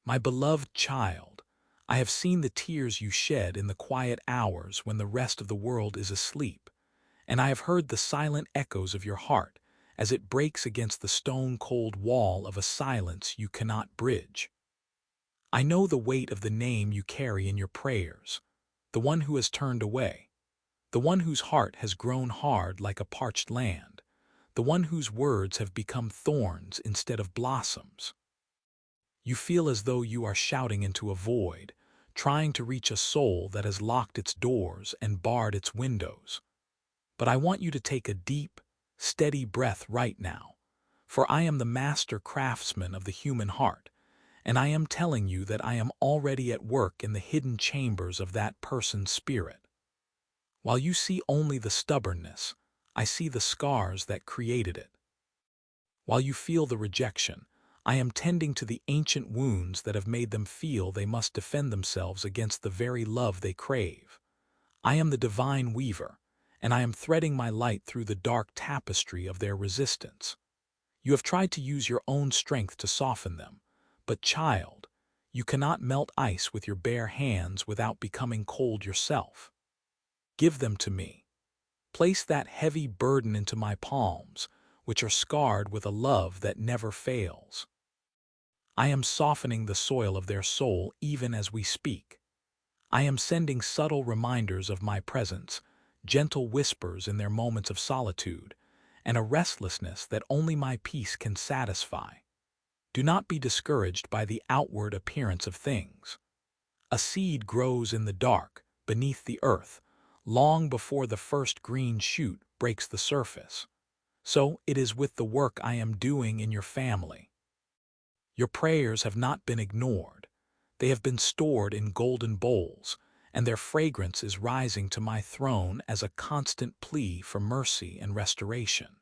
My beloved child, I have seen the tears you shed in the quiet hours when the rest of the world is asleep, and I have heard the silent echoes of your heart as it breaks against the stone-cold wall of a silence you cannot bridge. I know the weight of the name you carry in your prayers, the one who has turned away, the one whose heart has grown hard like a parched land, the one whose words have become thorns instead of blossoms. You feel as though you are shouting into a void, trying to reach a soul that has locked its doors and barred its windows. But I want you to take a deep, steady breath right now, for I am the master craftsman of the human heart, and I am telling you that I am already at work in the hidden chambers of that person's spirit. While you see only the stubbornness, I see the scars that created it. While you feel the rejection, I am tending to the ancient wounds that have made them feel they must defend themselves against the very love they crave. I am the divine weaver, and I am threading my light through the dark tapestry of their resistance. You have tried to use your own strength to soften them, but child, you cannot melt ice with your bare hands without becoming cold yourself. Give them to me. Place that heavy burden into my palms, which are scarred with a love that never fails. I am softening the soil of their soul even as we speak. I am sending subtle reminders of my presence, gentle whispers in their moments of solitude, and a restlessness that only my peace can satisfy. Do not be discouraged by the outward appearance of things. A seed grows in the dark, beneath the earth, long before the first green shoot breaks the surface. So it is with the work I am doing in your family. Your prayers have not been ignored. They have been stored in golden bowls, and their fragrance is rising to my throne as a constant plea for mercy and restoration.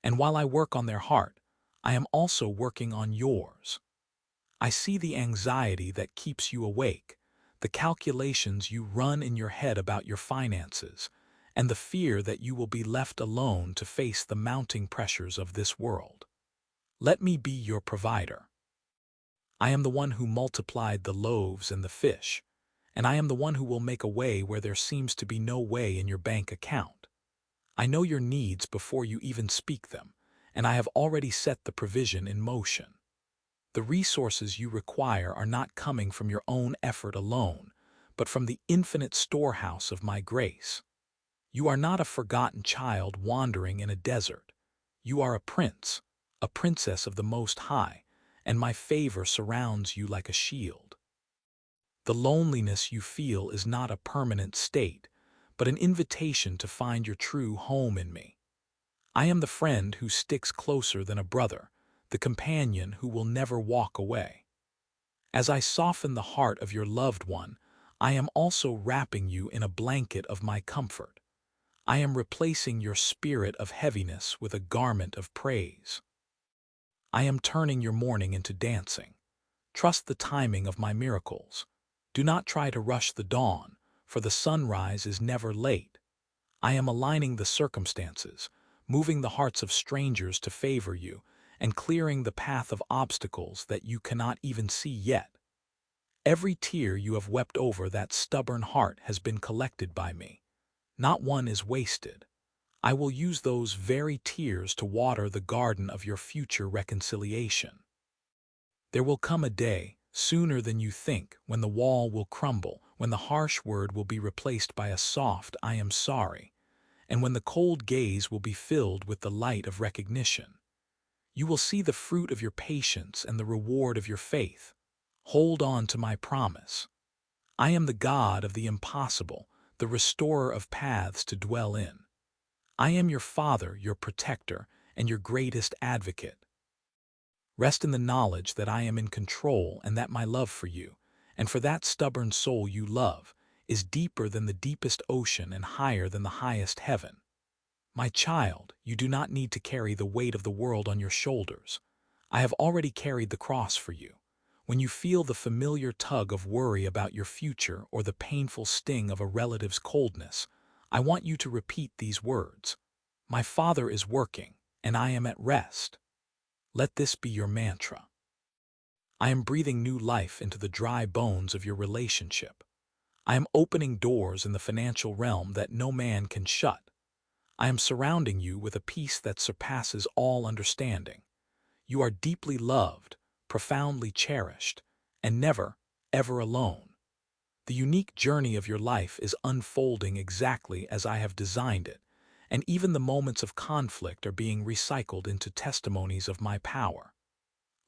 And while I work on their heart, I am also working on yours. I see the anxiety that keeps you awake, the calculations you run in your head about your finances, and the fear that you will be left alone to face the mounting pressures of this world. Let me be your provider. I am the one who multiplied the loaves and the fish, and I am the one who will make a way where there seems to be no way in your bank account. I know your needs before you even speak them, and I have already set the provision in motion. The resources you require are not coming from your own effort alone, but from the infinite storehouse of my grace. You are not a forgotten child wandering in a desert. You are a prince, a princess of the Most High, and my favor surrounds you like a shield. The loneliness you feel is not a permanent state, but an invitation to find your true home in me. I am the friend who sticks closer than a brother, the companion who will never walk away. As I soften the heart of your loved one, I am also wrapping you in a blanket of my comfort. I am replacing your spirit of heaviness with a garment of praise. I am turning your mourning into dancing. Trust the timing of my miracles. Do not try to rush the dawn, for the sunrise is never late. I am aligning the circumstances, moving the hearts of strangers to favor you, and clearing the path of obstacles that you cannot even see yet. Every tear you have wept over that stubborn heart has been collected by me. Not one is wasted. I will use those very tears to water the garden of your future reconciliation. There will come a day, sooner than you think, when the wall will crumble, when the harsh word will be replaced by a soft "I am sorry," and when the cold gaze will be filled with the light of recognition. You will see the fruit of your patience and the reward of your faith. Hold on to my promise. I am the God of the impossible, the restorer of paths to dwell in. I am your Father, your protector, and your greatest advocate. Rest in the knowledge that I am in control and that my love for you, and for that stubborn soul you love, is deeper than the deepest ocean and higher than the highest heaven. My child, you do not need to carry the weight of the world on your shoulders. I have already carried the cross for you. When you feel the familiar tug of worry about your future or the painful sting of a relative's coldness, I want you to repeat these words. My Father is working, and I am at rest. Let this be your mantra. I am breathing new life into the dry bones of your relationship. I am opening doors in the financial realm that no man can shut. I am surrounding you with a peace that surpasses all understanding. You are deeply loved, profoundly cherished, and never, ever alone. The unique journey of your life is unfolding exactly as I have designed it, and even the moments of conflict are being recycled into testimonies of my power.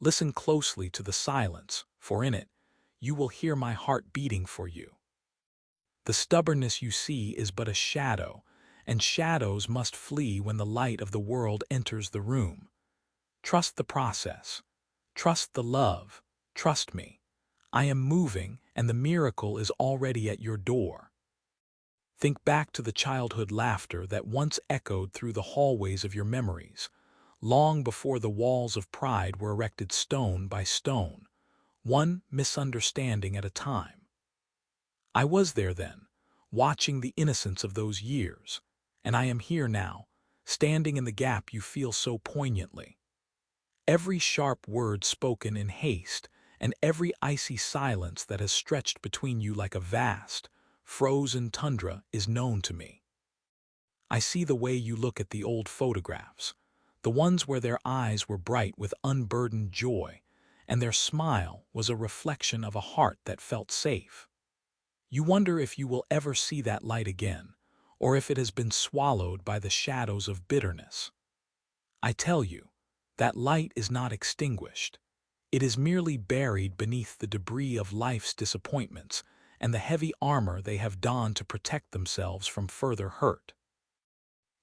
Listen closely to the silence, for in it, you will hear my heart beating for you. The stubbornness you see is but a shadow, and shadows must flee when the light of the world enters the room. Trust the process. Trust the love. Trust me. I am moving, and the miracle is already at your door. Think back to the childhood laughter that once echoed through the hallways of your memories, long before the walls of pride were erected stone by stone, one misunderstanding at a time. I was there then, watching the innocence of those years, and I am here now, standing in the gap you feel so poignantly. Every sharp word spoken in haste, and every icy silence that has stretched between you like a vast, frozen tundra is known to me. I see the way you look at the old photographs, the ones where their eyes were bright with unburdened joy, and their smile was a reflection of a heart that felt safe. You wonder if you will ever see that light again, or if it has been swallowed by the shadows of bitterness. I tell you, that light is not extinguished. It is merely buried beneath the debris of life's disappointments and the heavy armor they have donned to protect themselves from further hurt.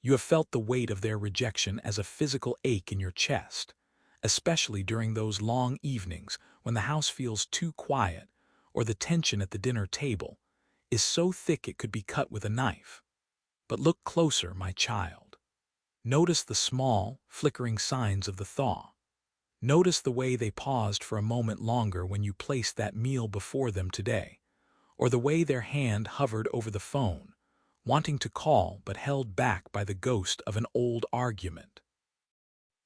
You have felt the weight of their rejection as a physical ache in your chest, especially during those long evenings when the house feels too quiet or the tension at the dinner table is so thick it could be cut with a knife. But look closer, my child. Notice the small, flickering signs of the thaw. Notice the way they paused for a moment longer when you placed that meal before them today, or the way their hand hovered over the phone, wanting to call but held back by the ghost of an old argument.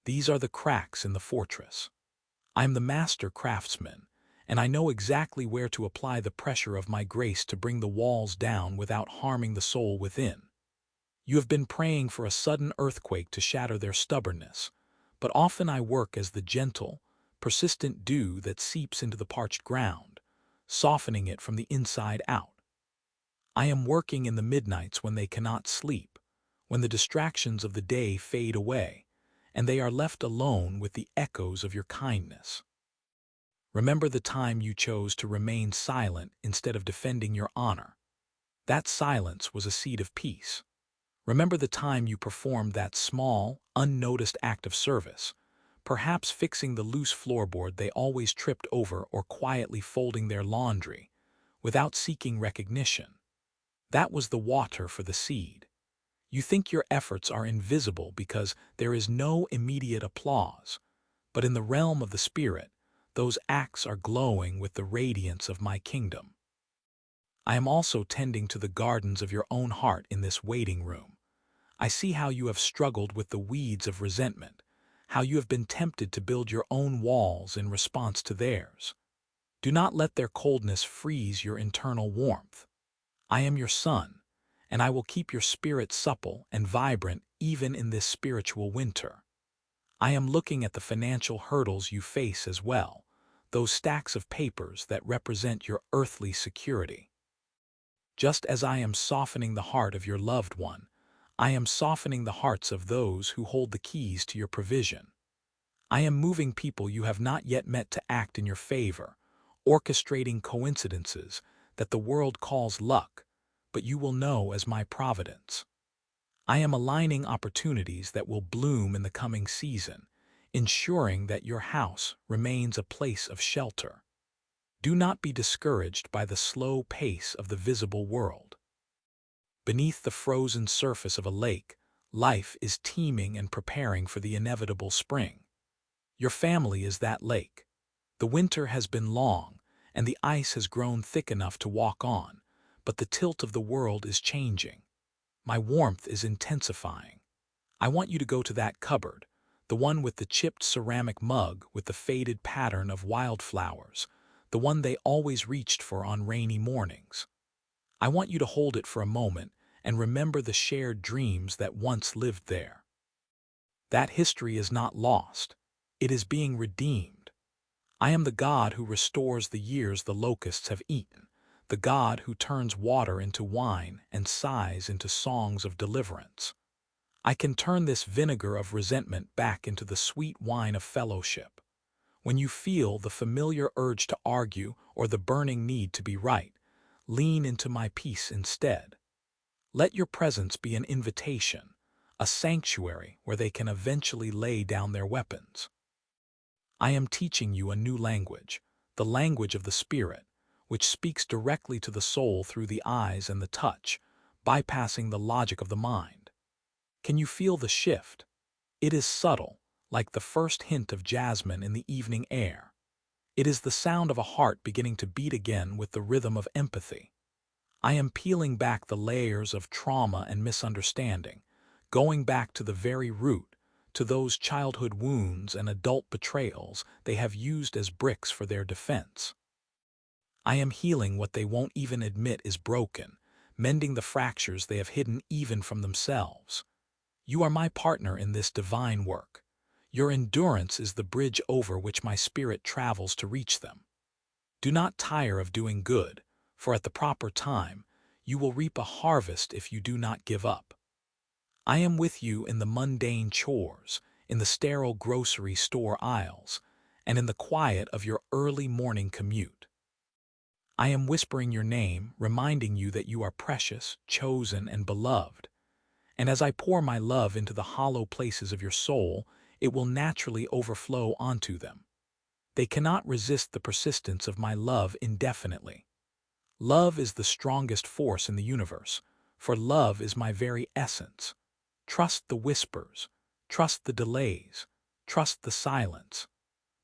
These are the cracks in the fortress. I am the master craftsman, and I know exactly where to apply the pressure of my grace to bring the walls down without harming the soul within. You have been praying for a sudden earthquake to shatter their stubbornness, but often I work as the gentle, persistent dew that seeps into the parched ground, softening it from the inside out. I am working in the midnights when they cannot sleep, when the distractions of the day fade away, and they are left alone with the echoes of your kindness. Remember the time you chose to remain silent instead of defending your honor. That silence was a seed of peace. Remember the time you performed that small, unnoticed act of service, perhaps fixing the loose floorboard they always tripped over or quietly folding their laundry, without seeking recognition. That was the water for the seed. You think your efforts are invisible because there is no immediate applause, but in the realm of the spirit, those acts are glowing with the radiance of my kingdom. I am also tending to the gardens of your own heart in this waiting room. I see how you have struggled with the weeds of resentment, how you have been tempted to build your own walls in response to theirs. Do not let their coldness freeze your internal warmth. I am your son, and I will keep your spirit supple and vibrant even in this spiritual winter. I am looking at the financial hurdles you face as well, those stacks of papers that represent your earthly security. Just as I am softening the heart of your loved one, I am softening the hearts of those who hold the keys to your provision. I am moving people you have not yet met to act in your favor, orchestrating coincidences that the world calls luck, but you will know as my providence. I am aligning opportunities that will bloom in the coming season, ensuring that your house remains a place of shelter. Do not be discouraged by the slow pace of the visible world. Beneath the frozen surface of a lake, life is teeming and preparing for the inevitable spring. Your family is that lake. The winter has been long, and the ice has grown thick enough to walk on, but the tilt of the world is changing. My warmth is intensifying. I want you to go to that cupboard, the one with the chipped ceramic mug with the faded pattern of wildflowers, the one they always reached for on rainy mornings. I want you to hold it for a moment and remember the shared dreams that once lived there. That history is not lost. It is being redeemed. I am the God who restores the years the locusts have eaten, the God who turns water into wine and sighs into songs of deliverance. I can turn this vinegar of resentment back into the sweet wine of fellowship. When you feel the familiar urge to argue or the burning need to be right, lean into my peace instead. Let your presence be an invitation, a sanctuary where they can eventually lay down their weapons. I am teaching you a new language, the language of the Spirit, which speaks directly to the soul through the eyes and the touch, bypassing the logic of the mind. Can you feel the shift? It is subtle, like the first hint of jasmine in the evening air. It is the sound of a heart beginning to beat again with the rhythm of empathy. I am peeling back the layers of trauma and misunderstanding, going back to the very root, to those childhood wounds and adult betrayals they have used as bricks for their defense. I am healing what they won't even admit is broken, mending the fractures they have hidden even from themselves. You are my partner in this divine work. Your endurance is the bridge over which my spirit travels to reach them. Do not tire of doing good, for at the proper time, you will reap a harvest if you do not give up. I am with you in the mundane chores, in the sterile grocery store aisles, and in the quiet of your early morning commute. I am whispering your name, reminding you that you are precious, chosen, and beloved. And as I pour my love into the hollow places of your soul, it will naturally overflow onto them. They cannot resist the persistence of my love indefinitely. Love is the strongest force in the universe, for love is my very essence. Trust the whispers, trust the delays, trust the silence.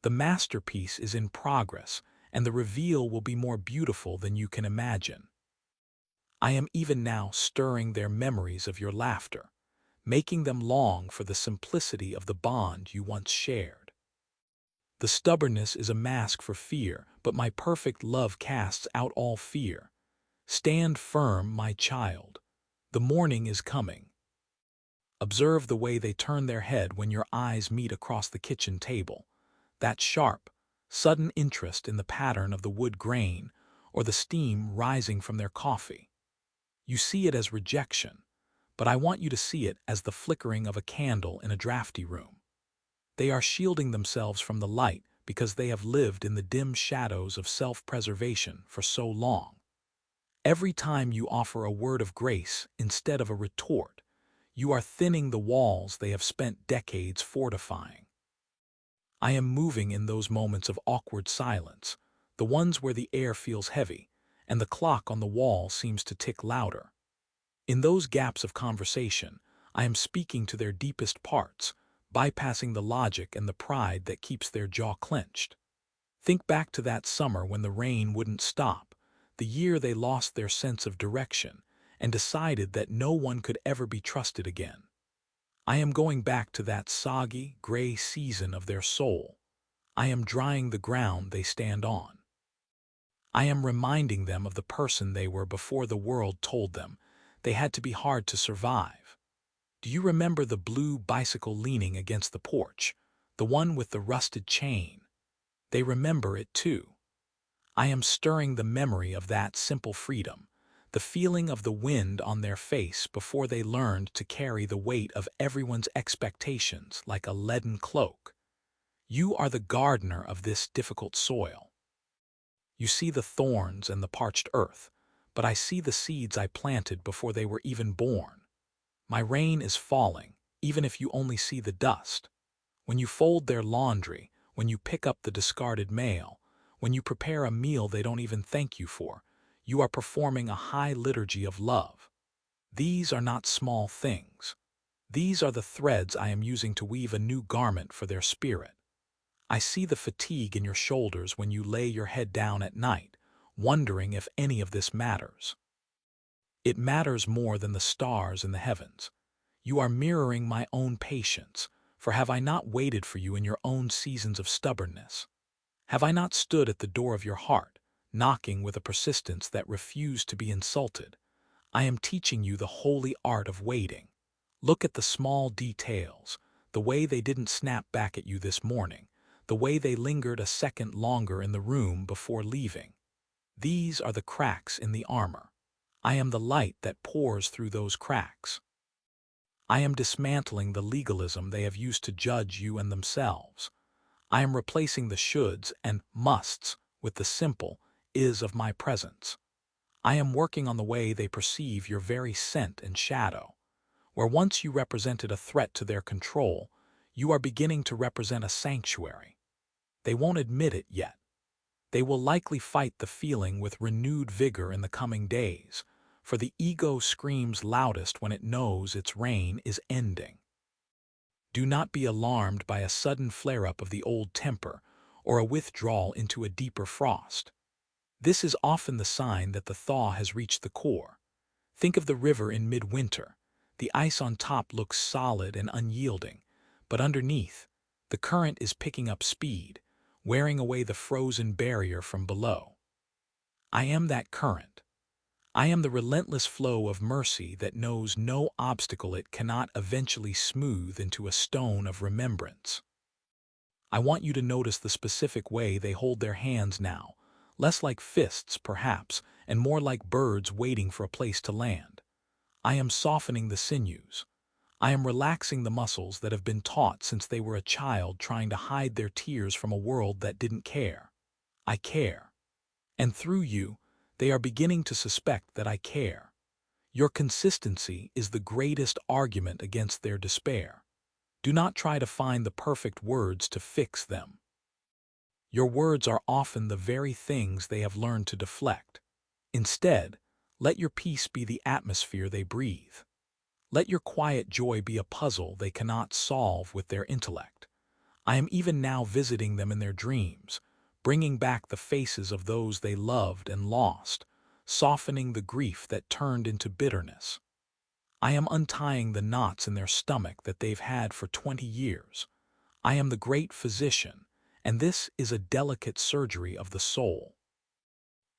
The masterpiece is in progress, and the reveal will be more beautiful than you can imagine. I am even now stirring their memories of your laughter, making them long for the simplicity of the bond you once shared. The stubbornness is a mask for fear, but my perfect love casts out all fear. Stand firm, my child. The morning is coming. Observe the way they turn their head when your eyes meet across the kitchen table. That sharp, sudden interest in the pattern of the wood grain or the steam rising from their coffee. You see it as rejection, but I want you to see it as the flickering of a candle in a drafty room. They are shielding themselves from the light because they have lived in the dim shadows of self-preservation for so long. Every time you offer a word of grace instead of a retort, you are thinning the walls they have spent decades fortifying. I am moving in those moments of awkward silence, the ones where the air feels heavy and the clock on the wall seems to tick louder. In those gaps of conversation, I am speaking to their deepest parts, bypassing the logic and the pride that keeps their jaw clenched. Think back to that summer when the rain wouldn't stop, the year they lost their sense of direction and decided that no one could ever be trusted again. I am going back to that soggy, gray season of their soul. I am drying the ground they stand on. I am reminding them of the person they were before the world told them they had to be hard to survive. Do you remember the blue bicycle leaning against the porch, the one with the rusted chain? They remember it too. I am stirring the memory of that simple freedom, the feeling of the wind on their face before they learned to carry the weight of everyone's expectations like a leaden cloak. You are the gardener of this difficult soil. You see the thorns and the parched earth, but I see the seeds I planted before they were even born. My rain is falling, even if you only see the dust. When you fold their laundry, when you pick up the discarded mail, when you prepare a meal they don't even thank you for, you are performing a high liturgy of love. These are not small things. These are the threads I am using to weave a new garment for their spirit. I see the fatigue in your shoulders when you lay your head down at night, wondering if any of this matters. It matters more than the stars in the heavens. You are mirroring my own patience, For have I not waited for you in your own seasons of stubbornness? Have I not stood at the door of your heart, knocking with a persistence that refused to be insulted? I am teaching you the holy art of waiting. Look at the small details, the way they didn't snap back at you this morning, the way they lingered a second longer in the room before leaving. These are the cracks in the armor. I am the light that pours through those cracks. I am dismantling the legalism they have used to judge you and themselves. I am replacing the shoulds and musts with the simple is of my presence. I am working on the way they perceive your very scent and shadow. Where once you represented a threat to their control, you are beginning to represent a sanctuary. They won't admit it yet. They will likely fight the feeling with renewed vigor in the coming days, for the ego screams loudest when it knows its reign is ending. Do not be alarmed by a sudden flare-up of the old temper or a withdrawal into a deeper frost. This is often the sign that the thaw has reached the core. Think of the river in midwinter. The ice on top looks solid and unyielding, but underneath, the current is picking up speed, wearing away the frozen barrier from below. I am that current. I am the relentless flow of mercy that knows no obstacle it cannot eventually smooth into a stone of remembrance. I want you to notice the specific way they hold their hands now, less like fists, perhaps, and more like birds waiting for a place to land. I am softening the sinews. I am relaxing the muscles that have been taut since they were a child trying to hide their tears from a world that didn't care. I care. And through you, they are beginning to suspect that I care. Your consistency is the greatest argument against their despair. Do not try to find the perfect words to fix them. Your words are often the very things they have learned to deflect. Instead, let your peace be the atmosphere they breathe. Let your quiet joy be a puzzle they cannot solve with their intellect. I am even now visiting them in their dreams, bringing back the faces of those they loved and lost, softening the grief that turned into bitterness. I am untying the knots in their stomach that they've had for 20 years. I am the great physician, and this is a delicate surgery of the soul.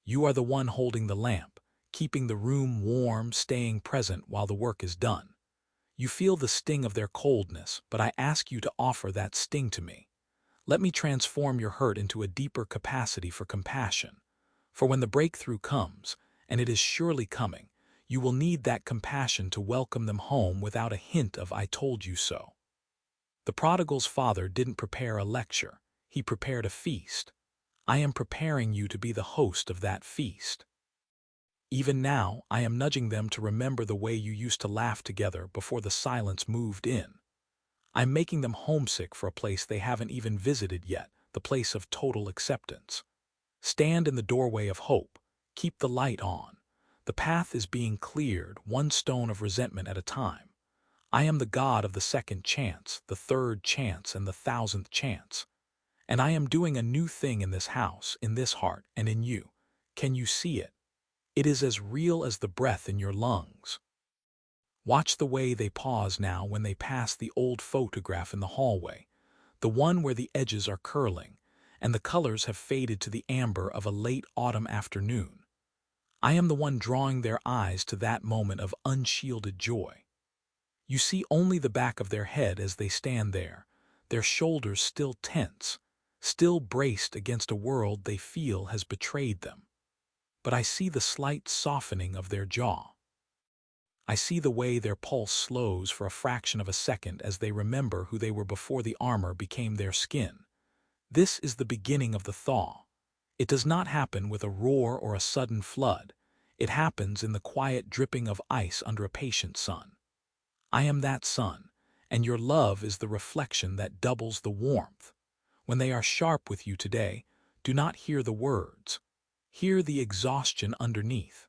You are the one holding the lamp, keeping the room warm, staying present while the work is done. You feel the sting of their coldness, but I ask you to offer that sting to me. Let me transform your hurt into a deeper capacity for compassion. For when the breakthrough comes, and it is surely coming, you will need that compassion to welcome them home without a hint of "I told you so." The prodigal's father didn't prepare a lecture, he prepared a feast. I am preparing you to be the host of that feast. Even now, I am nudging them to remember the way you used to laugh together before the silence moved in. I'm making them homesick for a place they haven't even visited yet, the place of total acceptance. Stand in the doorway of hope. Keep the light on. The path is being cleared, one stone of resentment at a time. I am the God of the second chance, the third chance, and the 1,000th chance. And I am doing a new thing in this house, in this heart, and in you. Can you see it? It is as real as the breath in your lungs. Watch the way they pause now when they pass the old photograph in the hallway, the one where the edges are curling, and the colors have faded to the amber of a late autumn afternoon. I am the one drawing their eyes to that moment of unshielded joy. You see only the back of their head as they stand there, their shoulders still tense, still braced against a world they feel has betrayed them. But I see the slight softening of their jaw. I see the way their pulse slows for a fraction of a second as they remember who they were before the armor became their skin. This is the beginning of the thaw. It does not happen with a roar or a sudden flood. It happens in the quiet dripping of ice under a patient sun. I am that sun, and your love is the reflection that doubles the warmth. When they are sharp with you today, do not hear the words. Hear the exhaustion underneath.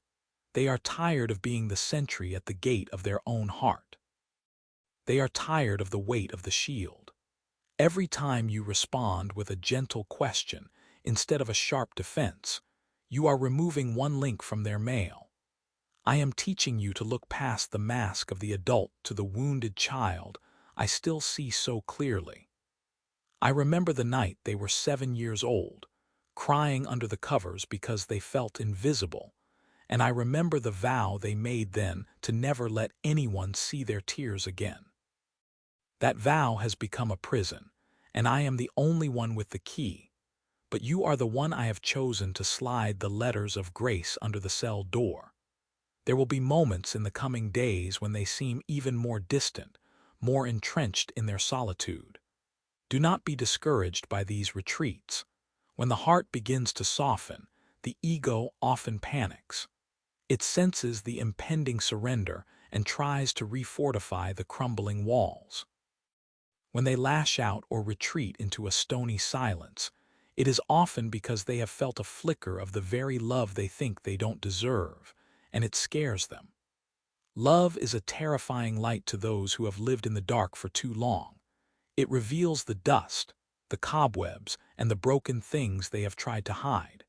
They are tired of being the sentry at the gate of their own heart. They are tired of the weight of the shield. Every time you respond with a gentle question instead of a sharp defense, you are removing one link from their mail. I am teaching you to look past the mask of the adult to the wounded child. I still see so clearly. I remember the night they were 7 years old, crying under the covers because they felt invisible, and I remember the vow they made then to never let anyone see their tears again. That vow has become a prison, and I am the only one with the key, but you are the one I have chosen to slide the letters of grace under the cell door. There will be moments in the coming days when they seem even more distant, more entrenched in their solitude. Do not be discouraged by these retreats. When the heart begins to soften, the ego often panics. It senses the impending surrender and tries to refortify the crumbling walls. When they lash out or retreat into a stony silence, it is often because they have felt a flicker of the very love they think they don't deserve, and it scares them. Love is a terrifying light to those who have lived in the dark for too long. It reveals the dust, the cobwebs, and the broken things they have tried to hide.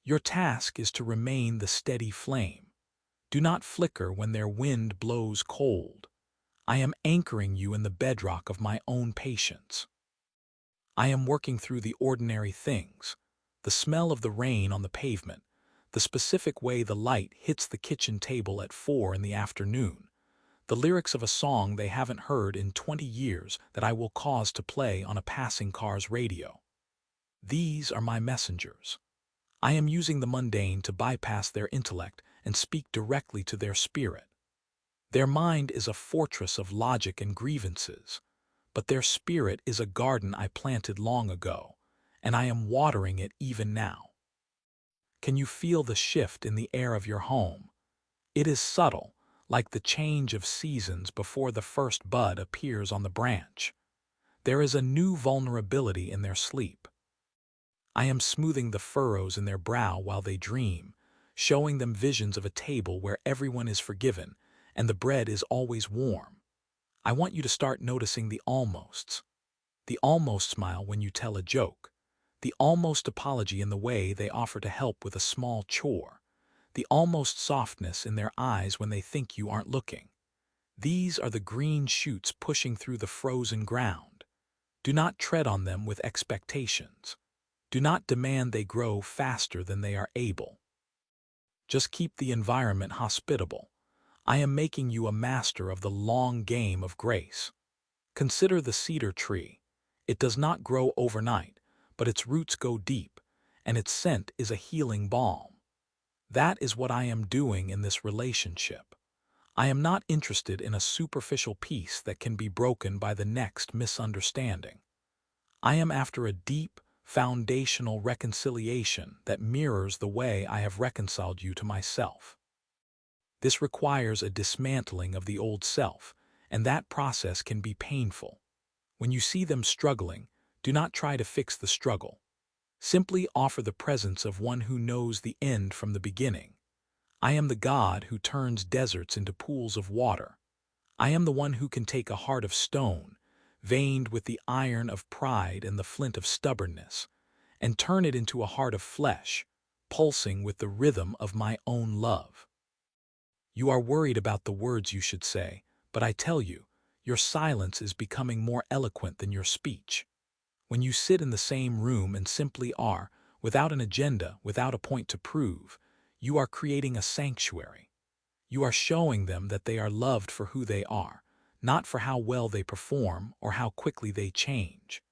Your task is to remain the steady flame. Do not flicker when their wind blows cold. I am anchoring you in the bedrock of my own patience. I am working through the ordinary things, the smell of the rain on the pavement, the specific way the light hits the kitchen table at 4 in the afternoon, the lyrics of a song they haven't heard in 20 years that I will cause to play on a passing car's radio. These are my messengers. I am using the mundane to bypass their intellect and speak directly to their spirit. Their mind is a fortress of logic and grievances, but their spirit is a garden I planted long ago, and I am watering it even now. Can you feel the shift in the air of your home? It is subtle, like the change of seasons before the first bud appears on the branch. There is a new vulnerability in their sleep. I am smoothing the furrows in their brow while they dream, showing them visions of a table where everyone is forgiven and the bread is always warm. I want you to start noticing the almosts. The almost smile when you tell a joke. The almost apology in the way they offer to help with a small chore. The almost softness in their eyes when they think you aren't looking. These are the green shoots pushing through the frozen ground. Do not tread on them with expectations. Do not demand they grow faster than they are able. Just keep the environment hospitable. I am making you a master of the long game of grace. Consider the cedar tree. It does not grow overnight, but its roots go deep, and its scent is a healing balm. That is what I am doing in this relationship. I am not interested in a superficial peace that can be broken by the next misunderstanding. I am after a deep, foundational reconciliation that mirrors the way I have reconciled you to myself. This requires a dismantling of the old self, and that process can be painful. When you see them struggling, do not try to fix the struggle. Simply offer the presence of one who knows the end from the beginning. I am the God who turns deserts into pools of water. I am the one who can take a heart of stone, veined with the iron of pride and the flint of stubbornness, and turn it into a heart of flesh, pulsing with the rhythm of my own love. You are worried about the words you should say, but I tell you, your silence is becoming more eloquent than your speech. When you sit in the same room and simply are, without an agenda, without a point to prove, you are creating a sanctuary. You are showing them that they are loved for who they are, not for how well they perform or how quickly they change.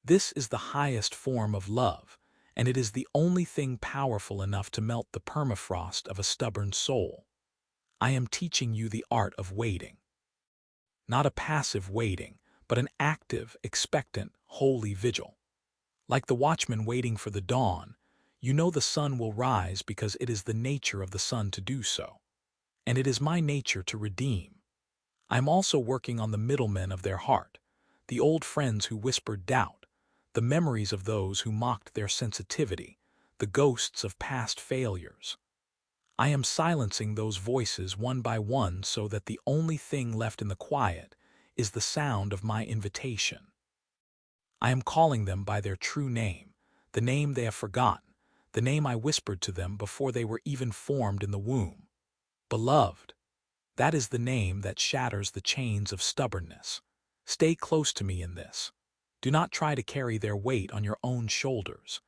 This is the highest form of love, and it is the only thing powerful enough to melt the permafrost of a stubborn soul. I am teaching you the art of waiting. Not a passive waiting, but an active, expectant, holy vigil. Like the watchman waiting for the dawn, you know the sun will rise because it is the nature of the sun to do so. And it is my nature to redeem. I am also working on the middlemen of their heart, the old friends who whispered doubt, the memories of those who mocked their sensitivity, the ghosts of past failures. I am silencing those voices one by one so that the only thing left in the quiet is the sound of my invitation. I am calling them by their true name, the name they have forgotten, the name I whispered to them before they were even formed in the womb. Beloved, that is the name that shatters the chains of stubbornness. Stay close to me in this. Do not try to carry their weight on your own shoulders.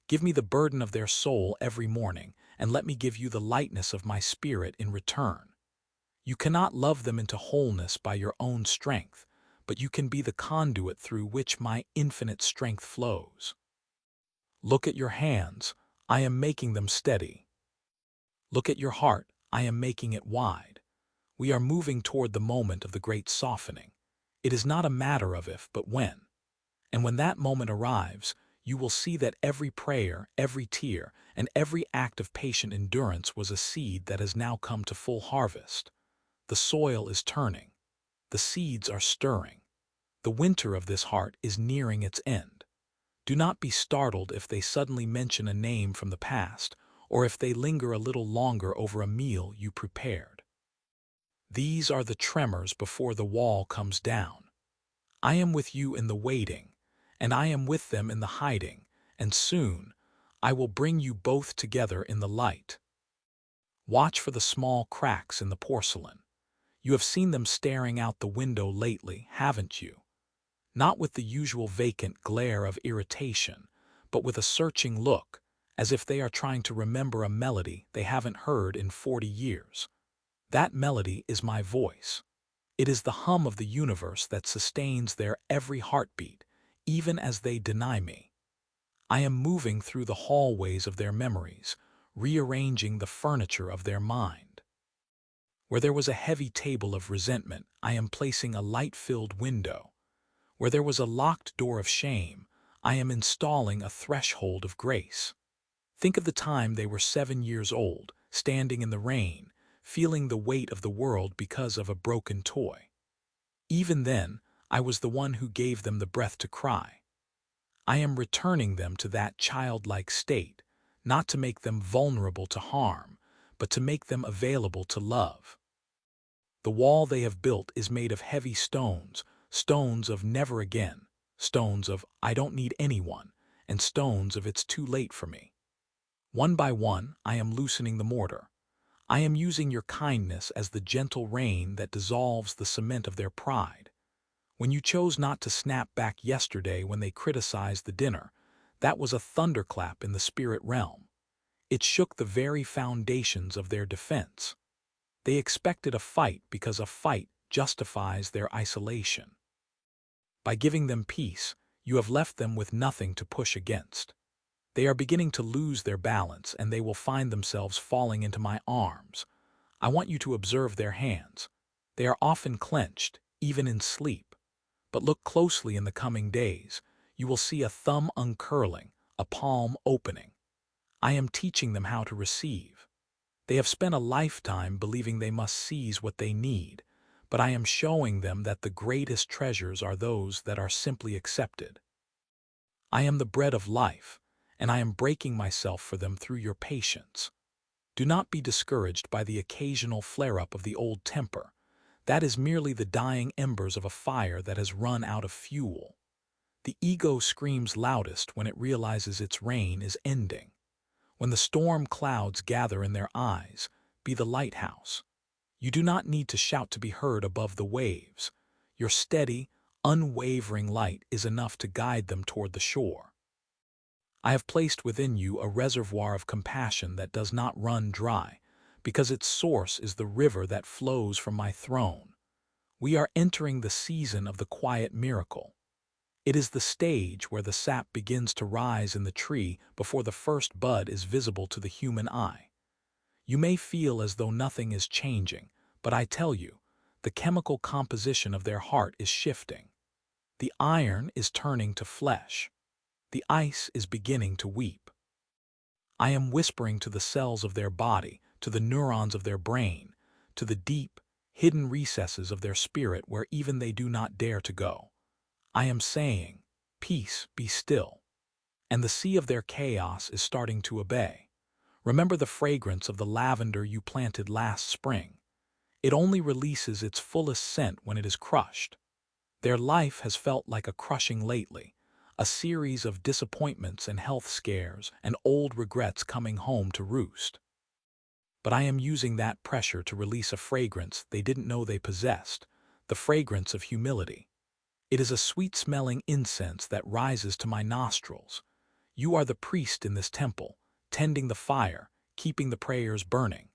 Give me the burden of their soul every morning, and let me give you the lightness of my spirit in return. You cannot love them into wholeness by your own strength, but you can be the conduit through which my infinite strength flows. Look at your hands, I am making them steady. Look at your heart, I am making it wide. We are moving toward the moment of the great softening. It is not a matter of if, but when. And when that moment arrives, you will see that every prayer, every tear, and every act of patient endurance was a seed that has now come to full harvest. The soil is turning. The seeds are stirring. The winter of this heart is nearing its end. Do not be startled if they suddenly mention a name from the past, or if they linger a little longer over a meal you prepared. These are the tremors before the wall comes down. I am with you in the waiting, and I am with them in the hiding, and soon I will bring you both together in the light. Watch for the small cracks in the porcelain. You have seen them staring out the window lately, haven't you? Not with the usual vacant glare of irritation, but with a searching look, as if they are trying to remember a melody they haven't heard in 40 years. That melody is my voice. It is the hum of the universe that sustains their every heartbeat, even as they deny me. I am moving through the hallways of their memories, rearranging the furniture of their mind. Where there was a heavy table of resentment, I am placing a light-filled window. Where there was a locked door of shame, I am installing a threshold of grace. Think of the time they were 7 years old, standing in the rain, feeling the weight of the world because of a broken toy. Even then, I was the one who gave them the breath to cry. I am returning them to that childlike state, not to make them vulnerable to harm, but to make them available to love. The wall they have built is made of heavy stones, stones of never again, stones of I don't need anyone, and stones of it's too late for me. One by one, I am loosening the mortar. I am using your kindness as the gentle rain that dissolves the cement of their pride. When you chose not to snap back yesterday when they criticized the dinner, that was a thunderclap in the spirit realm. It shook the very foundations of their defense. They expected a fight because a fight justifies their isolation. By giving them peace, you have left them with nothing to push against. They are beginning to lose their balance, and they will find themselves falling into my arms. I want you to observe their hands. They are often clenched, even in sleep. But look closely in the coming days. You will see a thumb uncurling, a palm opening. I am teaching them how to receive. They have spent a lifetime believing they must seize what they need, but I am showing them that the greatest treasures are those that are simply accepted. I am the bread of life, and I am breaking myself for them through your patience. Do not be discouraged by the occasional flare-up of the old temper. That is merely the dying embers of a fire that has run out of fuel. The ego screams loudest when it realizes its reign is ending. When the storm clouds gather in their eyes, be the lighthouse. You do not need to shout to be heard above the waves. Your steady, unwavering light is enough to guide them toward the shore. I have placed within you a reservoir of compassion that does not run dry, because its source is the river that flows from my throne. We are entering the season of the quiet miracle. It is the stage where the sap begins to rise in the tree before the first bud is visible to the human eye. You may feel as though nothing is changing, but I tell you, the chemical composition of their heart is shifting. The iron is turning to flesh. The ice is beginning to weep. I am whispering to the cells of their body, to the neurons of their brain, to the deep, hidden recesses of their spirit where even they do not dare to go. I am saying, peace, be still. And the sea of their chaos is starting to obey. Remember the fragrance of the lavender you planted last spring. It only releases its fullest scent when it is crushed. Their life has felt like a crushing lately, a series of disappointments and health scares and old regrets coming home to roost. But I am using that pressure to release a fragrance they didn't know they possessed, the fragrance of humility. It is a sweet-smelling incense that rises to my nostrils. You are the priest in this temple, tending the fire, keeping the prayers burning.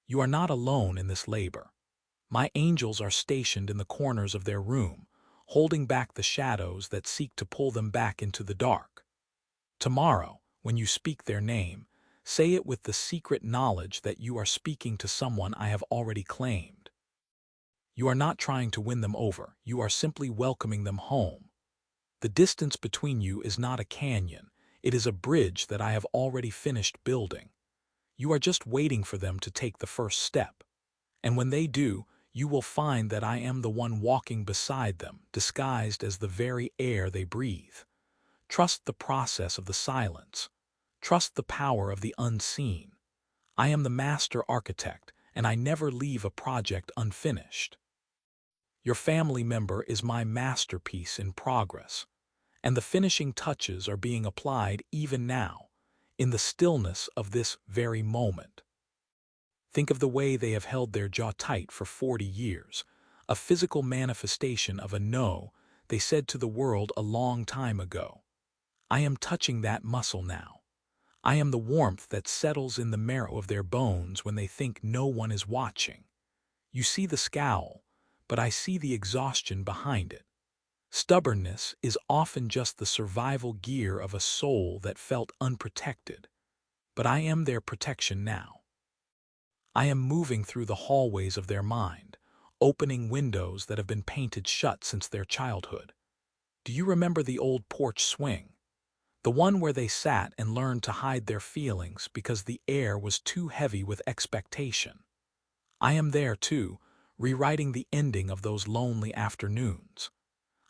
You are not alone in this labor. My angels are stationed in the corners of their room, holding back the shadows that seek to pull them back into the dark. Tomorrow, when you speak their name, say it with the secret knowledge that you are speaking to someone I have already claimed. You are not trying to win them over, you are simply welcoming them home. The distance between you is not a canyon, it is a bridge that I have already finished building. You are just waiting for them to take the first step. And when they do, you will find that I am the one walking beside them, disguised as the very air they breathe. Trust the process of the silence. Trust the power of the unseen. I am the master architect, and I never leave a project unfinished. Your family member is my masterpiece in progress, and the finishing touches are being applied even now, in the stillness of this very moment. Think of the way they have held their jaw tight for 40 years, a physical manifestation of a no they said to the world a long time ago. I am touching that muscle now. I am the warmth that settles in the marrow of their bones when they think no one is watching. You see the scowl, but I see the exhaustion behind it. Stubbornness is often just the survival gear of a soul that felt unprotected. But I am their protection now. I am moving through the hallways of their mind, opening windows that have been painted shut since their childhood. Do you remember the old porch swing? The one where they sat and learned to hide their feelings because the air was too heavy with expectation. I am there too, rewriting the ending of those lonely afternoons.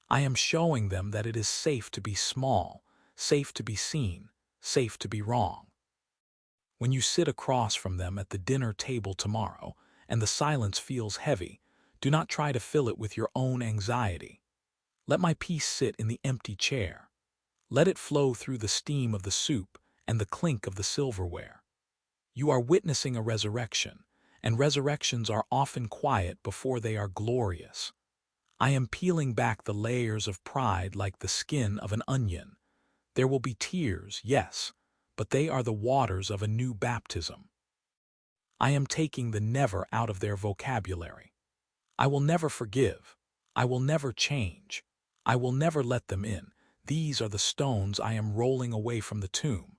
I am showing them that it is safe to be small, safe to be seen, safe to be wrong. When you sit across from them at the dinner table tomorrow and the silence feels heavy, do not try to fill it with your own anxiety. Let my peace sit in the empty chair. Let it flow through the steam of the soup and the clink of the silverware. You are witnessing a resurrection, and resurrections are often quiet before they are glorious. I am peeling back the layers of pride like the skin of an onion. There will be tears, yes, but they are the waters of a new baptism. I am taking the never out of their vocabulary. I will never forgive. I will never change. I will never let them in. These are the stones I am rolling away from the tomb.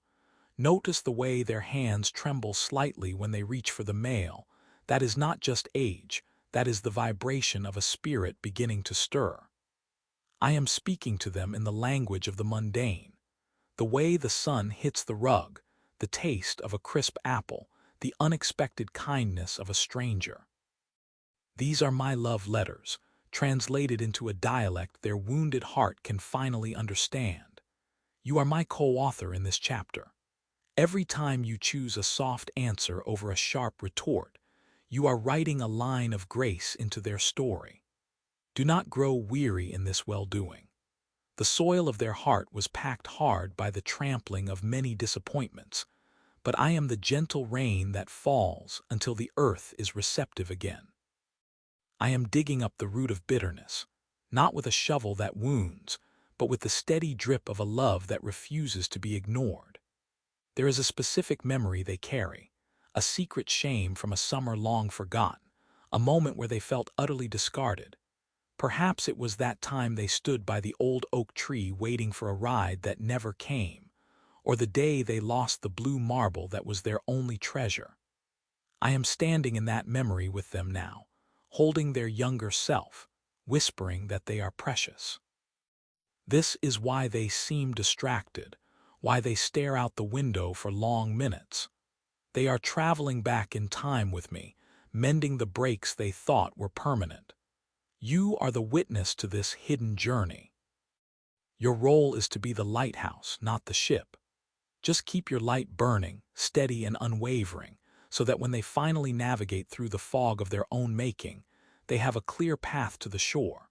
Notice the way their hands tremble slightly when they reach for the mail. That is not just age, that is the vibration of a spirit beginning to stir. I am speaking to them in the language of the mundane. The way the sun hits the rug, the taste of a crisp apple, the unexpected kindness of a stranger. These are my love letters, translated into a dialect their wounded heart can finally understand. You are my co-author in this chapter. Every time you choose a soft answer over a sharp retort, you are writing a line of grace into their story. Do not grow weary in this well-doing. The soil of their heart was packed hard by the trampling of many disappointments, but I am the gentle rain that falls until the earth is receptive again. I am digging up the root of bitterness, not with a shovel that wounds, but with the steady drip of a love that refuses to be ignored. There is a specific memory they carry, a secret shame from a summer long forgotten, a moment where they felt utterly discarded. Perhaps it was that time they stood by the old oak tree waiting for a ride that never came, or the day they lost the blue marble that was their only treasure. I am standing in that memory with them now, holding their younger self, whispering that they are precious. This is why they seem distracted, why they stare out the window for long minutes. They are traveling back in time with me, mending the breaks they thought were permanent. You are the witness to this hidden journey. Your role is to be the lighthouse, not the ship. Just keep your light burning, steady and unwavering, so that when they finally navigate through the fog of their own making, they have a clear path to the shore.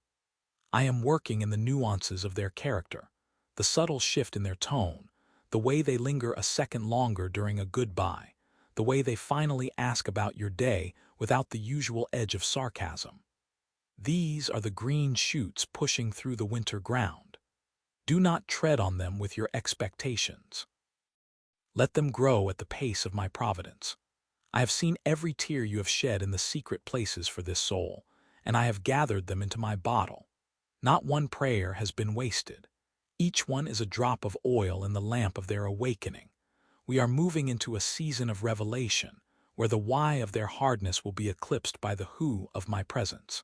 I am working in the nuances of their character, the subtle shift in their tone, the way they linger a second longer during a goodbye, the way they finally ask about your day without the usual edge of sarcasm. These are the green shoots pushing through the winter ground. Do not tread on them with your expectations. Let them grow at the pace of my providence. I have seen every tear you have shed in the secret places for this soul, and I have gathered them into my bottle. Not one prayer has been wasted. Each one is a drop of oil in the lamp of their awakening. We are moving into a season of revelation, where the why of their hardness will be eclipsed by the who of my presence.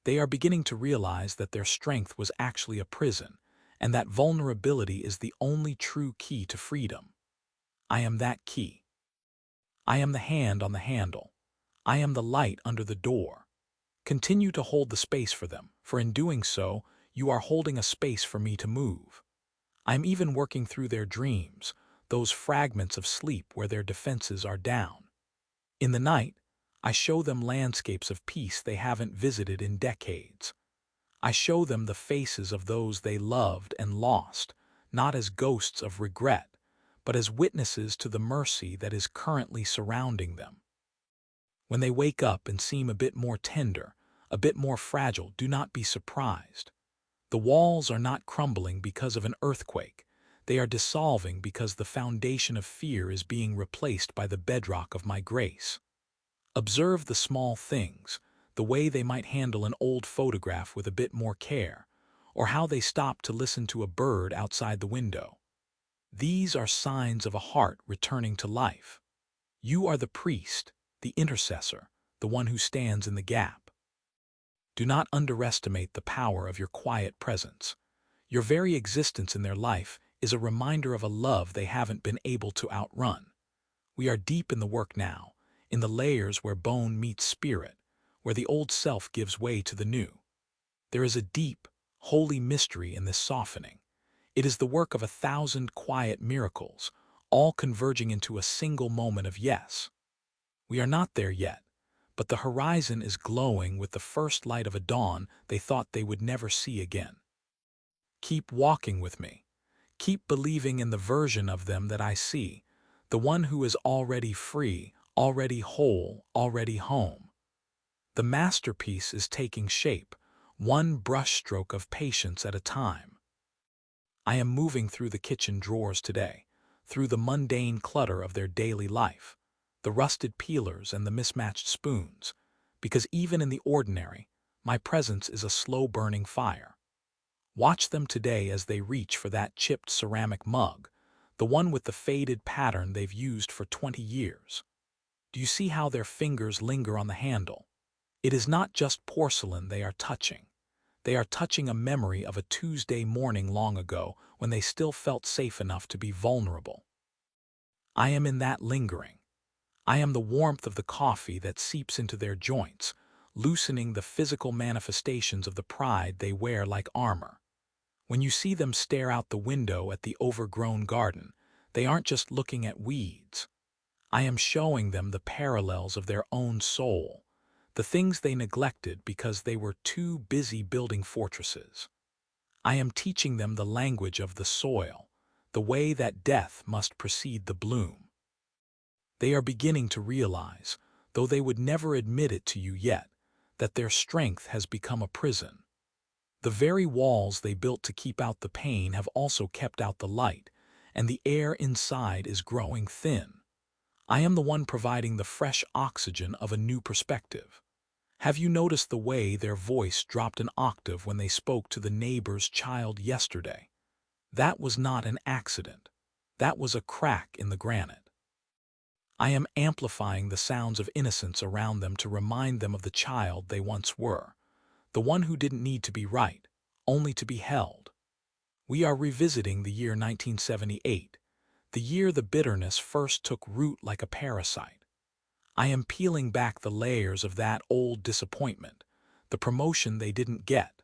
They are beginning to realize that their strength was actually a prison, and that vulnerability is the only true key to freedom. I am that key. I am the hand on the handle. I am the light under the door. Continue to hold the space for them, for in doing so, you are holding a space for me to move. I am even working through their dreams, those fragments of sleep where their defenses are down. In the night, I show them landscapes of peace they haven't visited in decades. I show them the faces of those they loved and lost, not as ghosts of regret, but as witnesses to the mercy that is currently surrounding them. When they wake up and seem a bit more tender, a bit more fragile, do not be surprised. The walls are not crumbling because of an earthquake. They are dissolving because the foundation of fear is being replaced by the bedrock of my grace. Observe the small things, the way they might handle an old photograph with a bit more care, or how they stop to listen to a bird outside the window. These are signs of a heart returning to life. You are the priest, the intercessor, the one who stands in the gap. Do not underestimate the power of your quiet presence. Your very existence in their life is a reminder of a love they haven't been able to outrun. We are deep in the work now, in the layers where bone meets spirit, where the old self gives way to the new. There is a deep, holy mystery in this softening. It is the work of 1,000 quiet miracles, all converging into a single moment of yes. We are not there yet, but the horizon is glowing with the first light of a dawn they thought they would never see again. Keep walking with me. Keep believing in the version of them that I see, the one who is already free, already whole, already home. The masterpiece is taking shape, one brushstroke of patience at a time. I am moving through the kitchen drawers today, through the mundane clutter of their daily life, the rusted peelers and the mismatched spoons, because even in the ordinary, my presence is a slow-burning fire. Watch them today as they reach for that chipped ceramic mug, the one with the faded pattern they've used for 20 years. Do you see how their fingers linger on the handle? It is not just porcelain they are touching. They are touching a memory of a Tuesday morning long ago when they still felt safe enough to be vulnerable. I am in that lingering. I am the warmth of the coffee that seeps into their joints, loosening the physical manifestations of the pride they wear like armor. When you see them stare out the window at the overgrown garden, they aren't just looking at weeds. I am showing them the parallels of their own soul, the things they neglected because they were too busy building fortresses. I am teaching them the language of the soil, the way that death must precede the bloom. They are beginning to realize, though they would never admit it to you yet, that their strength has become a prison. The very walls they built to keep out the pain have also kept out the light, and the air inside is growing thin. I am the one providing the fresh oxygen of a new perspective. Have you noticed the way their voice dropped an octave when they spoke to the neighbor's child yesterday? That was not an accident. That was a crack in the granite. I am amplifying the sounds of innocence around them to remind them of the child they once were, the one who didn't need to be right, only to be held. We are revisiting the year 1978, the year the bitterness first took root like a parasite. I am peeling back the layers of that old disappointment, the promotion they didn't get,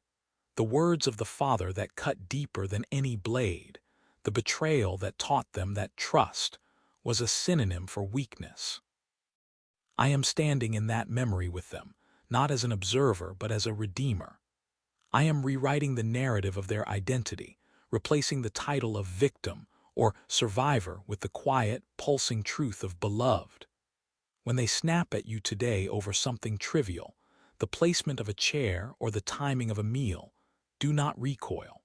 the words of the father that cut deeper than any blade, the betrayal that taught them that trust was a synonym for weakness. I am standing in that memory with them, not as an observer but as a redeemer. I am rewriting the narrative of their identity, replacing the title of victim or survivor with the quiet, pulsing truth of beloved. When they snap at you today over something trivial, the placement of a chair, or the timing of a meal, do not recoil.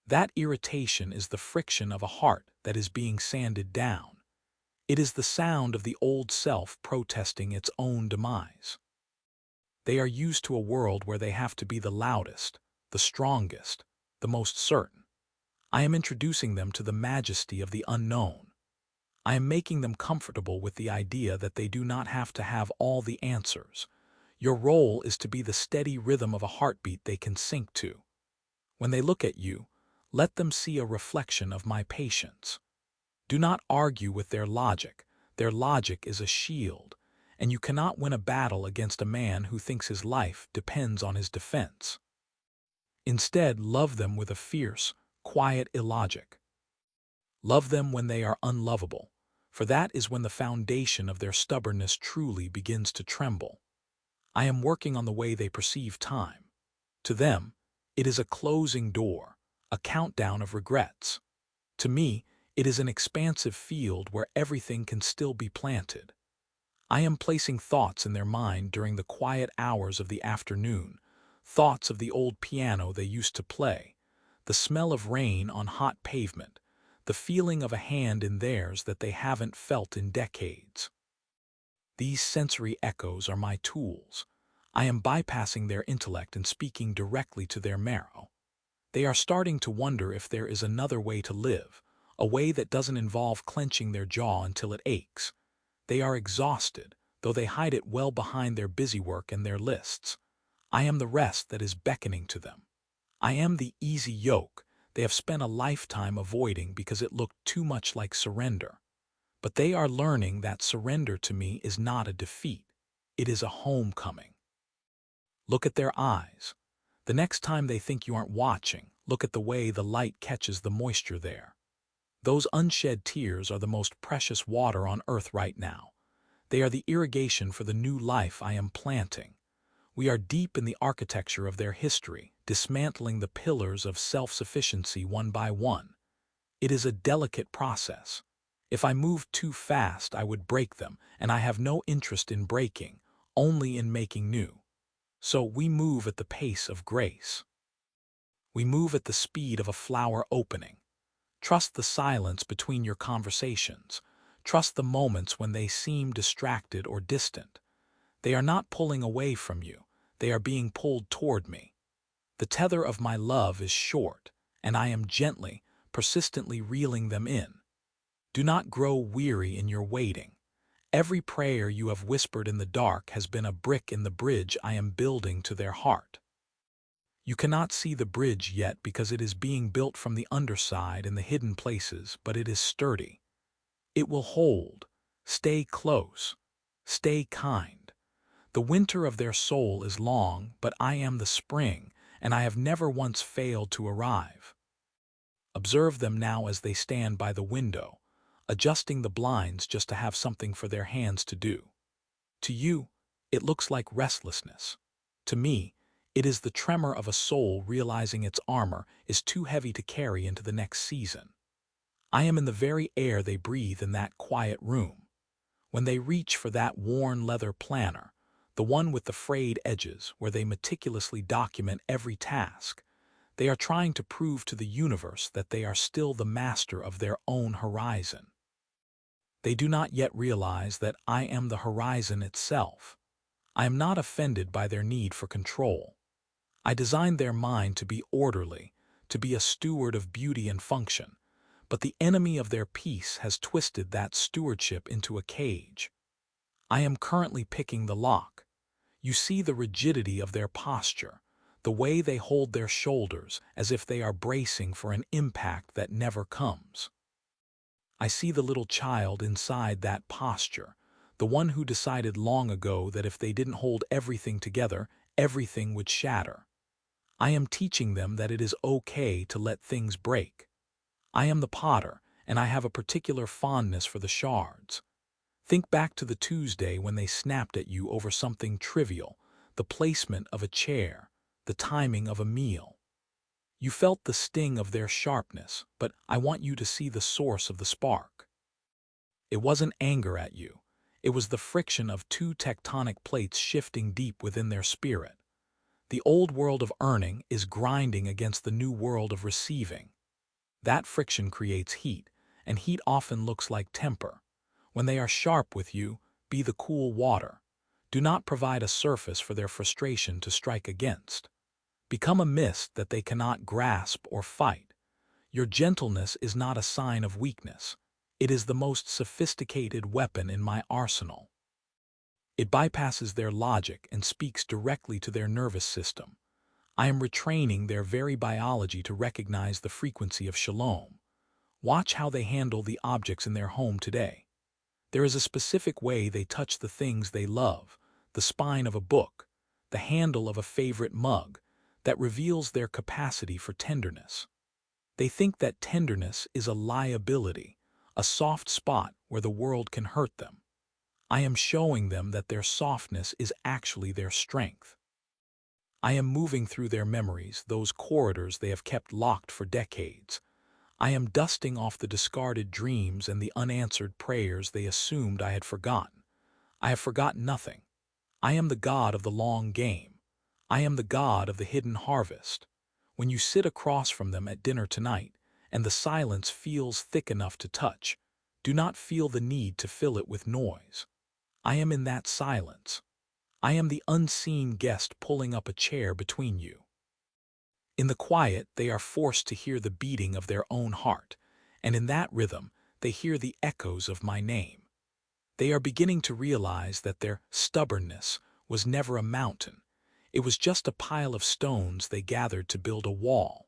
That irritation is the friction of a heart that is being sanded down. It is the sound of the old self protesting its own demise. They are used to a world where they have to be the loudest, the strongest, the most certain. I am introducing them to the majesty of the unknown. I am making them comfortable with the idea that they do not have to have all the answers. Your role is to be the steady rhythm of a heartbeat they can sink to. When they look at you, let them see a reflection of my patience. Do not argue with their logic. Their logic is a shield, and you cannot win a battle against a man who thinks his life depends on his defense. Instead, love them with a fierce, quiet illogic. Love them when they are unlovable, for that is when the foundation of their stubbornness truly begins to tremble. I am working on the way they perceive time. To them, it is a closing door, a countdown of regrets. To me, it is an expansive field where everything can still be planted. I am placing thoughts in their mind during the quiet hours of the afternoon, thoughts of the old piano they used to play, the smell of rain on hot pavement, the feeling of a hand in theirs that they haven't felt in decades. These sensory echoes are my tools. I am bypassing their intellect and speaking directly to their marrow. They are starting to wonder if there is another way to live, a way that doesn't involve clenching their jaw until it aches. They are exhausted, though they hide it well behind their busywork and their lists. I am the rest that is beckoning to them. I am the easy yoke they have spent a lifetime avoiding because it looked too much like surrender. But they are learning that surrender to me is not a defeat. It is a homecoming. Look at their eyes. The next time they think you aren't watching, look at the way the light catches the moisture there. Those unshed tears are the most precious water on earth right now. They are the irrigation for the new life I am planting. We are deep in the architecture of their history, dismantling the pillars of self-sufficiency one by one. It is a delicate process. If I moved too fast, I would break them, and I have no interest in breaking, only in making new. So we move at the pace of grace. We move at the speed of a flower opening. Trust the silence between your conversations. Trust the moments when they seem distracted or distant. They are not pulling away from you. They are being pulled toward me. The tether of my love is short, and I am gently, persistently reeling them in. Do not grow weary in your waiting. Every prayer you have whispered in the dark has been a brick in the bridge I am building to their heart. You cannot see the bridge yet because it is being built from the underside in the hidden places, but it is sturdy. It will hold. Stay close. Stay kind. The winter of their soul is long, but I am the spring, and I have never once failed to arrive. Observe them now as they stand by the window, adjusting the blinds just to have something for their hands to do. To you, it looks like restlessness. To me, it is the tremor of a soul realizing its armor is too heavy to carry into the next season. I am in the very air they breathe in that quiet room. When they reach for that worn leather planner, the one with the frayed edges where they meticulously document every task, they are trying to prove to the universe that they are still the master of their own horizon. They do not yet realize that I am the horizon itself. I am not offended by their need for control. I designed their mind to be orderly, to be a steward of beauty and function, but the enemy of their peace has twisted that stewardship into a cage. I am currently picking the lock. You see the rigidity of their posture, the way they hold their shoulders as if they are bracing for an impact that never comes. I see the little child inside that posture, the one who decided long ago that if they didn't hold everything together, everything would shatter. I am teaching them that it is okay to let things break. I am the potter, and I have a particular fondness for the shards. Think back to the Tuesday when they snapped at you over something trivial, the placement of a chair, the timing of a meal. You felt the sting of their sharpness, but I want you to see the source of the spark. It wasn't anger at you. It was the friction of two tectonic plates shifting deep within their spirit. The old world of earning is grinding against the new world of receiving. That friction creates heat, and heat often looks like temper. When they are sharp with you, be the cool water. Do not provide a surface for their frustration to strike against. Become a mist that they cannot grasp or fight. Your gentleness is not a sign of weakness. It is the most sophisticated weapon in my arsenal. It bypasses their logic and speaks directly to their nervous system. I am retraining their very biology to recognize the frequency of shalom. Watch how they handle the objects in their home today. There is a specific way they touch the things they love, the spine of a book, the handle of a favorite mug, that reveals their capacity for tenderness. They think that tenderness is a liability, a soft spot where the world can hurt them. I am showing them that their softness is actually their strength. I am moving through their memories, those corridors they have kept locked for decades. I am dusting off the discarded dreams and the unanswered prayers they assumed I had forgotten. I have forgotten nothing. I am the God of the long game. I am the God of the hidden harvest. When you sit across from them at dinner tonight, and the silence feels thick enough to touch, do not feel the need to fill it with noise. I am in that silence. I am the unseen guest pulling up a chair between you. In the quiet, they are forced to hear the beating of their own heart, and in that rhythm, they hear the echoes of my name. They are beginning to realize that their stubbornness was never a mountain. It was just a pile of stones they gathered to build a wall.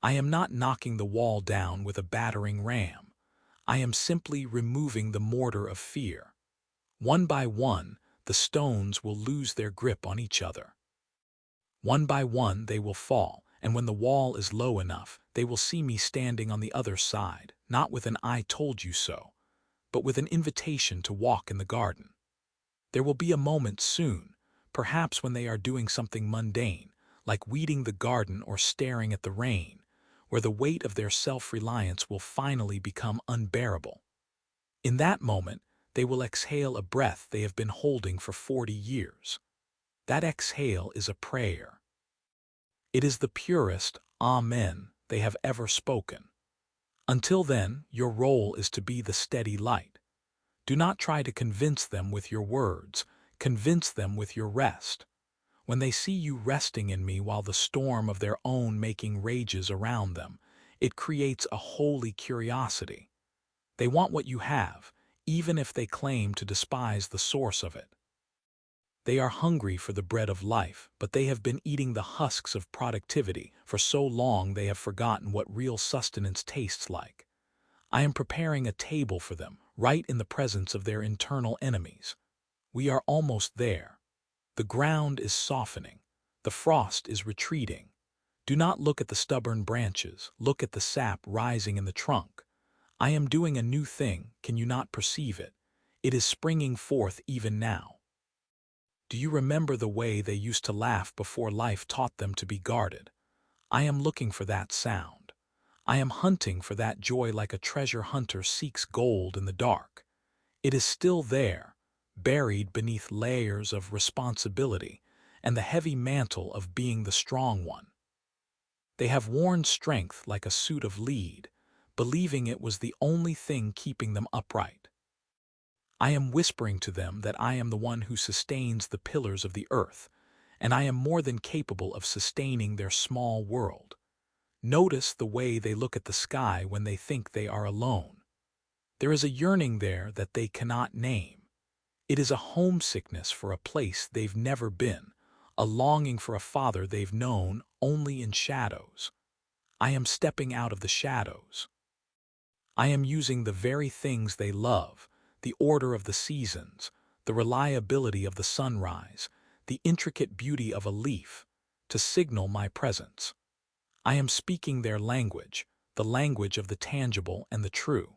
I am not knocking the wall down with a battering ram. I am simply removing the mortar of fear. One by one, the stones will lose their grip on each other. One by one, they will fall, and when the wall is low enough, they will see me standing on the other side, not with an "I told you so," but with an invitation to walk in the garden. There will be a moment soon, perhaps when they are doing something mundane, like weeding the garden or staring at the rain, where the weight of their self-reliance will finally become unbearable. In that moment, they will exhale a breath they have been holding for 40 years. That exhale is a prayer. It is the purest Amen they have ever spoken. Until then, your role is to be the steady light. Do not try to convince them with your words, convince them with your rest. When they see you resting in me while the storm of their own making rages around them, it creates a holy curiosity. They want what you have, even if they claim to despise the source of it. They are hungry for the bread of life, but they have been eating the husks of productivity for so long they have forgotten what real sustenance tastes like. I am preparing a table for them, right in the presence of their internal enemies. We are almost there. The ground is softening. The frost is retreating. Do not look at the stubborn branches. Look at the sap rising in the trunk. I am doing a new thing. Can you not perceive it? It is springing forth even now. Do you remember the way they used to laugh before life taught them to be guarded? I am looking for that sound. I am hunting for that joy like a treasure hunter seeks gold in the dark. It is still there, buried beneath layers of responsibility and the heavy mantle of being the strong one. They have worn strength like a suit of lead, believing it was the only thing keeping them upright. I am whispering to them that I am the one who sustains the pillars of the earth, and I am more than capable of sustaining their small world. Notice the way they look at the sky when they think they are alone. There is a yearning there that they cannot name. It is a homesickness for a place they've never been, a longing for a father they've known only in shadows. I am stepping out of the shadows. I am using the very things they love, the order of the seasons, the reliability of the sunrise, the intricate beauty of a leaf, to signal my presence. I am speaking their language, the language of the tangible and the true.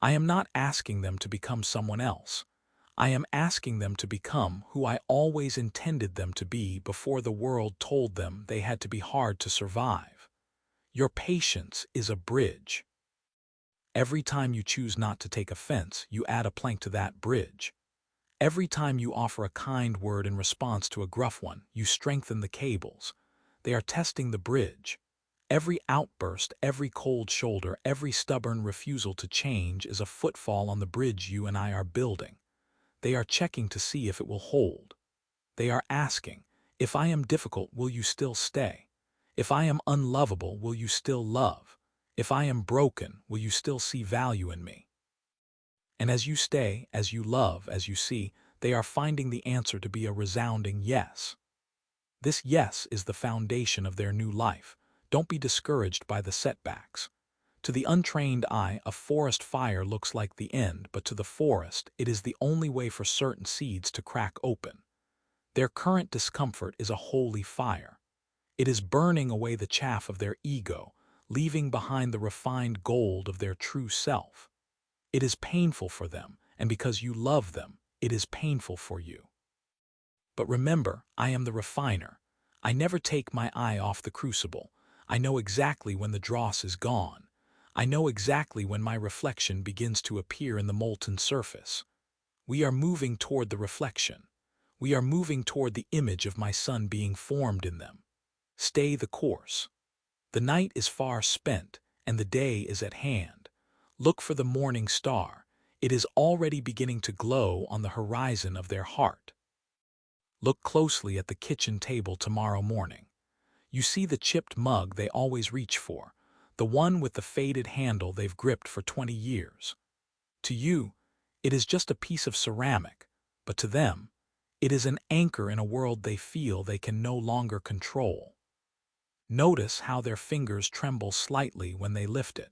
I am not asking them to become someone else. I am asking them to become who I always intended them to be before the world told them they had to be hard to survive. Your patience is a bridge. Every time you choose not to take offense, you add a plank to that bridge. Every time you offer a kind word in response to a gruff one, you strengthen the cables. They are testing the bridge. Every outburst, every cold shoulder, every stubborn refusal to change is a footfall on the bridge you and I are building. They are checking to see if it will hold. They are asking, if I am difficult, will you still stay? If I am unlovable, will you still love? If I am broken, will you still see value in me? And as you stay, as you love, as you see, they are finding the answer to be a resounding yes. This yes is the foundation of their new life. Don't be discouraged by the setbacks. To the untrained eye, a forest fire looks like the end, but to the forest, it is the only way for certain seeds to crack open. Their current discomfort is a holy fire. It is burning away the chaff of their ego, leaving behind the refined gold of their true self. It is painful for them, and because you love them, it is painful for you. But remember, I am the refiner. I never take my eye off the crucible. I know exactly when the dross is gone. I know exactly when my reflection begins to appear in the molten surface. We are moving toward the reflection. We are moving toward the image of my Son being formed in them. Stay the course. The night is far spent, and the day is at hand. Look for the morning star. It is already beginning to glow on the horizon of their heart. Look closely at the kitchen table tomorrow morning. You see the chipped mug they always reach for, the one with the faded handle they've gripped for 20 years. To you, it is just a piece of ceramic, but to them, it is an anchor in a world they feel they can no longer control. Notice how their fingers tremble slightly when they lift it.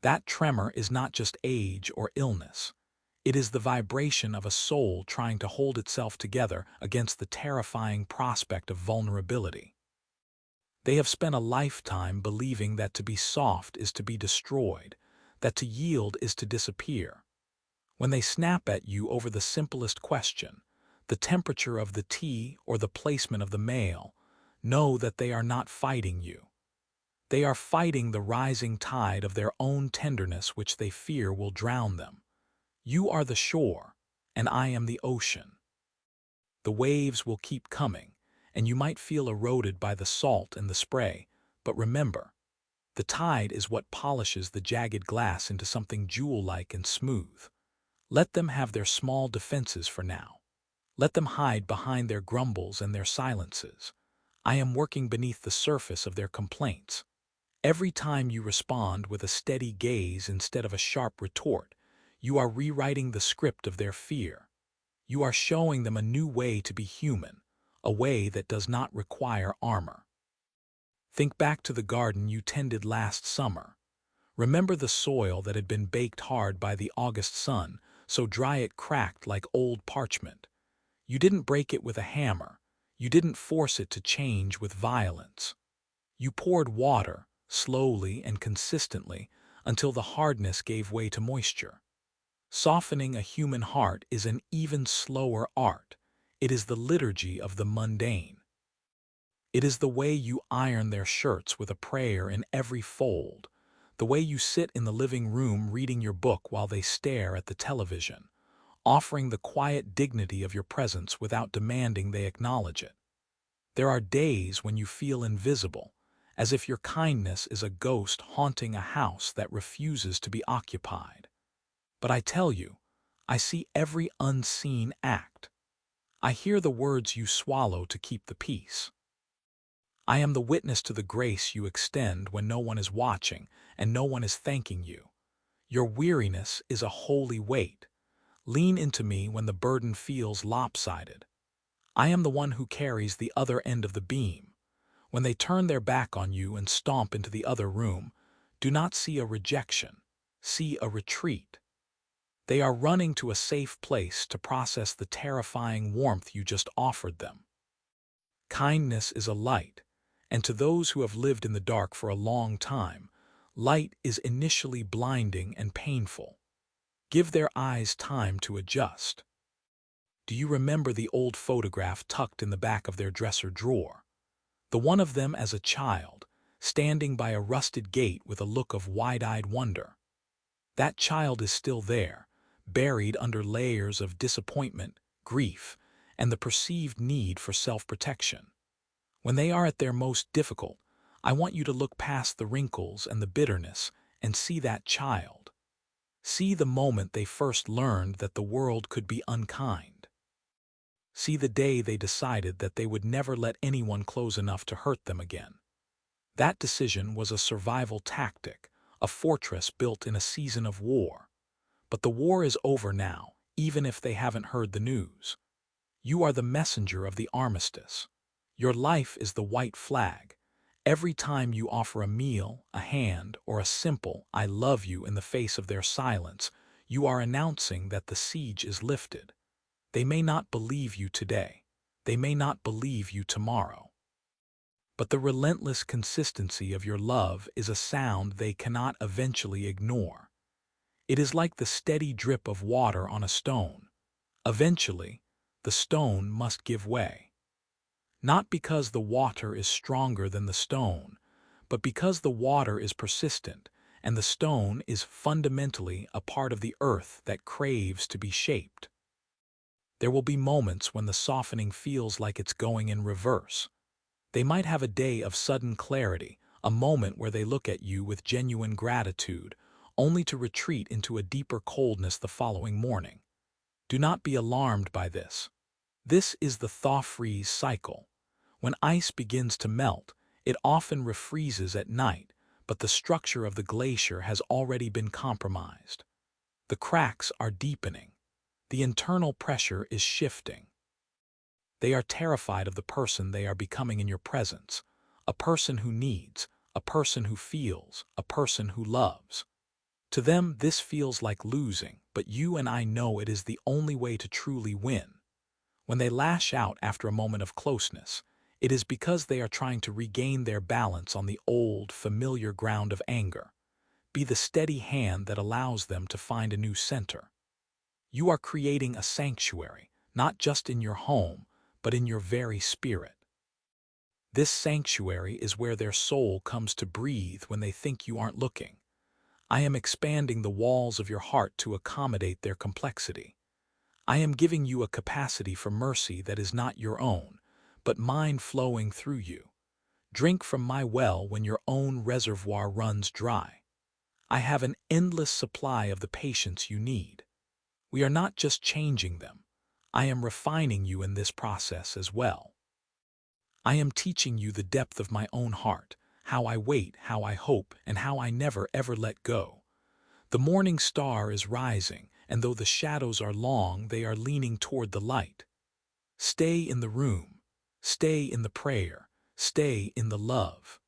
That tremor is not just age or illness. It is the vibration of a soul trying to hold itself together against the terrifying prospect of vulnerability. They have spent a lifetime believing that to be soft is to be destroyed, that to yield is to disappear. When they snap at you over the simplest question, the temperature of the tea or the placement of the mail, know that they are not fighting you. They are fighting the rising tide of their own tenderness which they fear will drown them. You are the shore, and I am the ocean. The waves will keep coming, and you might feel eroded by the salt and the spray, but remember, the tide is what polishes the jagged glass into something jewel-like and smooth. Let them have their small defenses for now. Let them hide behind their grumbles and their silences. I am working beneath the surface of their complaints. Every time you respond with a steady gaze instead of a sharp retort, you are rewriting the script of their fear. You are showing them a new way to be human, a way that does not require armor. Think back to the garden you tended last summer. Remember the soil that had been baked hard by the August sun, so dry it cracked like old parchment. You didn't break it with a hammer. You didn't force it to change with violence. You poured water, slowly and consistently, until the hardness gave way to moisture. Softening a human heart is an even slower art. It is the liturgy of the mundane. It is the way you iron their shirts with a prayer in every fold, the way you sit in the living room reading your book while they stare at the television, offering the quiet dignity of your presence without demanding they acknowledge it. There are days when you feel invisible, as if your kindness is a ghost haunting a house that refuses to be occupied. But I tell you, I see every unseen act. I hear the words you swallow to keep the peace. I am the witness to the grace you extend when no one is watching and no one is thanking you. Your weariness is a holy weight. Lean into me when the burden feels lopsided. I am the one who carries the other end of the beam. When they turn their back on you and stomp into the other room, do not see a rejection, see a retreat. They are running to a safe place to process the terrifying warmth you just offered them. Kindness is a light, and to those who have lived in the dark for a long time, light is initially blinding and painful. Give their eyes time to adjust. Do you remember the old photograph tucked in the back of their dresser drawer? The one of them as a child, standing by a rusted gate with a look of wide-eyed wonder. That child is still there, buried under layers of disappointment, grief, and the perceived need for self-protection. When they are at their most difficult, I want you to look past the wrinkles and the bitterness and see that child. See the moment they first learned that the world could be unkind. See the day they decided that they would never let anyone close enough to hurt them again. That decision was a survival tactic, a fortress built in a season of war. But the war is over now, even if they haven't heard the news. You are the messenger of the armistice. Your life is the white flag. Every time you offer a meal, a hand, or a simple "I love you" in the face of their silence, you are announcing that the siege is lifted. They may not believe you today. They may not believe you tomorrow. But the relentless consistency of your love is a sound they cannot eventually ignore. It is like the steady drip of water on a stone. Eventually, the stone must give way. Not because the water is stronger than the stone, but because the water is persistent and the stone is fundamentally a part of the earth that craves to be shaped. There will be moments when the softening feels like it's going in reverse. They might have a day of sudden clarity, a moment where they look at you with genuine gratitude, only to retreat into a deeper coldness the following morning. Do not be alarmed by this. This is the thaw-freeze cycle. When ice begins to melt, it often refreezes at night, but the structure of the glacier has already been compromised. The cracks are deepening. The internal pressure is shifting. They are terrified of the person they are becoming in your presence, a person who needs, a person who feels, a person who loves. To them, this feels like losing, but you and I know it is the only way to truly win. When they lash out after a moment of closeness, it is because they are trying to regain their balance on the old, familiar ground of anger. Be the steady hand that allows them to find a new center. You are creating a sanctuary, not just in your home, but in your very spirit. This sanctuary is where their soul comes to breathe when they think you aren't looking. I am expanding the walls of your heart to accommodate their complexity. I am giving you a capacity for mercy that is not your own, but mine flowing through you. Drink from my well when your own reservoir runs dry. I have an endless supply of the patience you need. We are not just changing them. I am refining you in this process as well. I am teaching you the depth of my own heart, how I wait, how I hope, and how I never ever let go. The morning star is rising, and though the shadows are long, they are leaning toward the light. Stay in the room. Stay in the prayer. Stay in the love.